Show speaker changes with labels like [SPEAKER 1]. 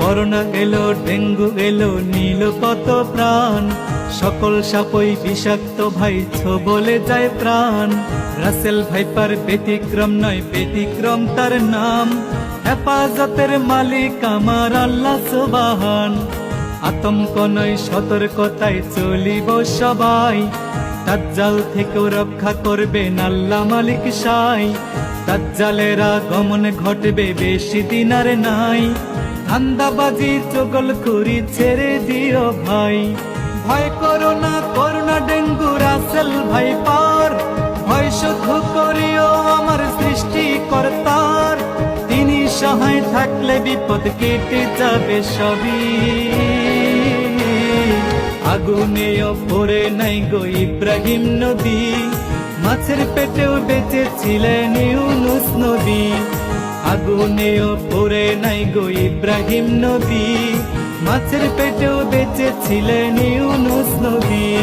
[SPEAKER 1] Corona এলো, dengue এলো, নীল কত প্রাণ। সকল সাপই বিষাক্ত ভাই, বলে যায় প্রাণ। রাসেল ভাইপার ব্যতিক্রম নয়, ব্যতিক্রম তার নাম। হেফাজতের মালিক আমার আল্লাহ সুবহান। আতঙ্ক নয়, সতর্কতায় চলিব সবাই। দাজ্জাল থেকেও রক্ষা করবেন আল্লাহ মালিক সাই। দাজ্জালের আগমন ঘটবে, বেশি দিন আর নাই। ধান্দাবাজি চগলখুরি ছেড়ে দিও ভাই। ভয় করো না, করোনা ডেঙ্গু রাসেল ভাইপার। ভয় শুধু করিও আমার সৃষ্টিকর্তার। তিনি সহায় থাকলে বিপদ কেটে যাবে সবই। আগুনেও পড়ে নাই গো ইব্রাহিম নবী। মাছের পেটেও বেঁচে ছিলেন ইউনুস নবী। আগুনেও পড়ে নাই গো ইব্রাহিম নবী। মাছের পেটেও বেঁচে ছিলেন ইউনুস নবী।